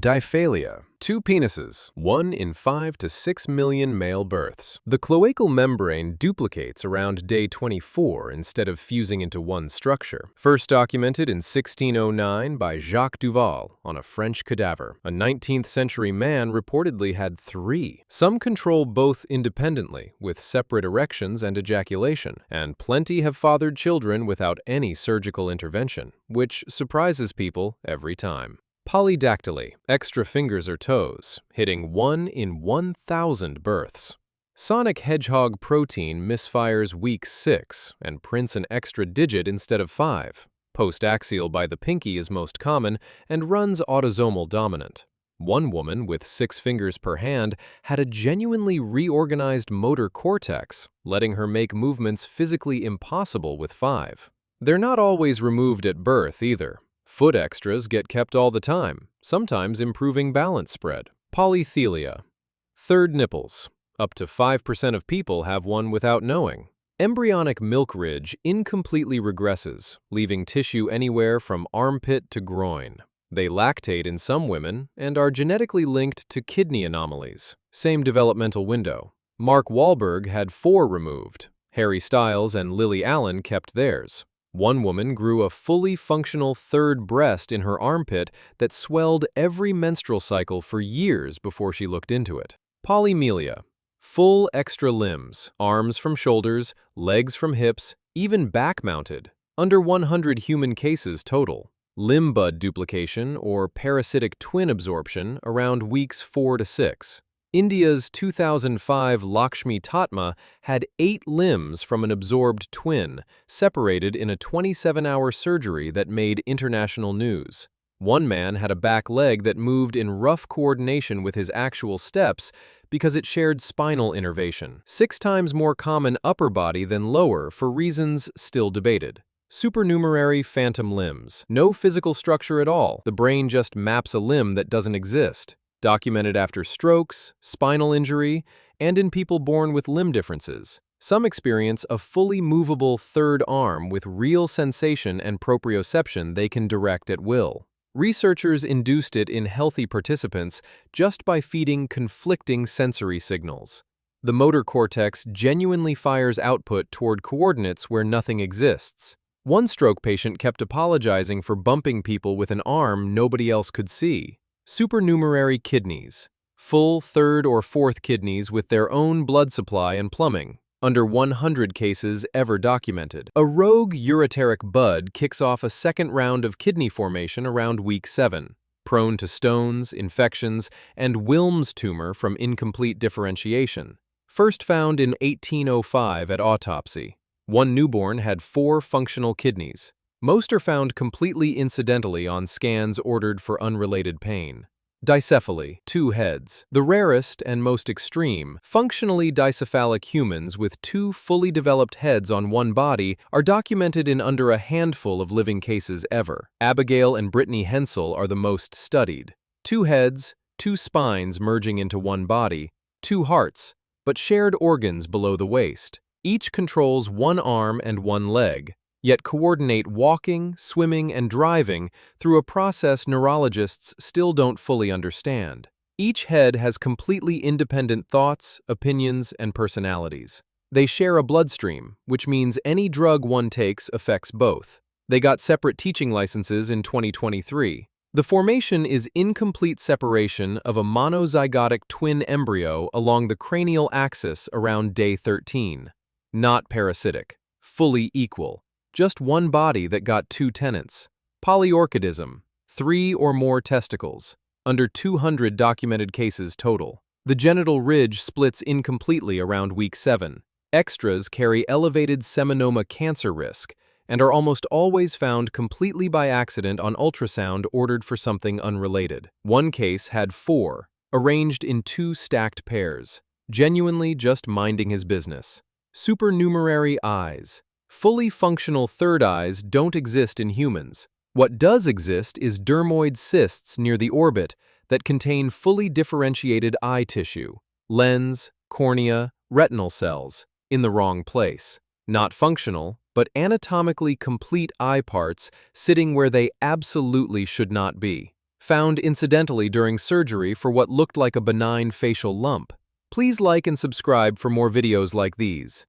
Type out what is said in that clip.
Diphalia. 2 penises, 1 in 5 to 6 million male births. The cloacal membrane duplicates around day 24 instead of fusing into one structure. First documented in 1609 by Jacques Duval on a French cadaver. A 19th century man reportedly had 3. Some control both independently, with separate erections and ejaculation, and plenty have fathered children without any surgical intervention, which surprises people every time. Polydactyly, extra fingers or toes, hitting 1 in 1,000 births. Sonic hedgehog protein misfires week 6 and prints an extra digit instead of 5. Postaxial by the pinky is most common and runs autosomal dominant. One woman with 6 fingers per hand had a genuinely reorganized motor cortex, letting her make movements physically impossible with 5. They're not always removed at birth either. Foot extras get kept all the time, sometimes improving balance spread. Polythelia. Third nipples. Up to 5% of people have one without knowing. Embryonic milk ridge incompletely regresses, leaving tissue anywhere from armpit to groin. They lactate in some women and are genetically linked to kidney anomalies. Same developmental window. Mark Wahlberg had 4 removed. Harry Styles and Lily Allen kept theirs. One woman grew a fully functional third breast in her armpit that swelled every menstrual cycle for years before she looked into it. Polymelia. Full extra limbs, arms from shoulders, legs from hips, even back-mounted. Under 100 human cases total. Limb bud duplication or parasitic twin absorption around weeks 4 to 6. India's 2005 Lakshmi Tatma had 8 limbs from an absorbed twin, separated in a 27-hour surgery that made international news. One man had a back leg that moved in rough coordination with his actual steps because it shared spinal innervation. 6 times more common upper body than lower for reasons still debated. Supernumerary phantom limbs. No physical structure at all. The brain just maps a limb that doesn't exist. Documented after strokes, spinal injury, and in people born with limb differences. Some experience a fully movable third arm with real sensation and proprioception they can direct at will. Researchers induced it in healthy participants just by feeding conflicting sensory signals. The motor cortex genuinely fires output toward coordinates where nothing exists. One stroke patient kept apologizing for bumping people with an arm nobody else could see. Supernumerary kidneys. Full third or fourth kidneys with their own blood supply and plumbing. Under 100 cases ever documented. A rogue ureteric bud kicks off a second round of kidney formation around week 7. Prone to stones, infections, and Wilms tumor from incomplete differentiation. First found in 1805 at autopsy. One newborn had 4 functional kidneys. Most are found completely incidentally on scans ordered for unrelated pain. Dicephaly, 2 heads. The rarest and most extreme, functionally dicephalic humans with 2 fully developed heads on one body are documented in under a handful of living cases ever. Abigail and Brittany Hensel are the most studied. 2 heads, 2 spines merging into one body, 2 hearts, but shared organs below the waist. Each controls 1 arm and 1 leg, yet coordinate walking, swimming, and driving through a process neurologists still don't fully understand. Each head has completely independent thoughts, opinions, and personalities. They share a bloodstream, which means any drug one takes affects both. They got separate teaching licenses in 2023. The formation is incomplete separation of a monozygotic twin embryo along the cranial axis around day 13. Not parasitic, fully equal. Just one body that got 2 tenants. Polyorchidism, 3 or more testicles. Under 200 documented cases total. The genital ridge splits incompletely around week 7. Extras carry elevated seminoma cancer risk and are almost always found completely by accident on ultrasound ordered for something unrelated. One case had 4, arranged in 2 stacked pairs, genuinely just minding his business. Supernumerary eyes. Fully functional third eyes don't exist in humans. What does exist is dermoid cysts near the orbit that contain fully differentiated eye tissue, lens, cornea, retinal cells, in the wrong place. Not functional, but anatomically complete eye parts sitting where they absolutely should not be. found incidentally during surgery for what looked like a benign facial lump. Please like and subscribe for more videos like these.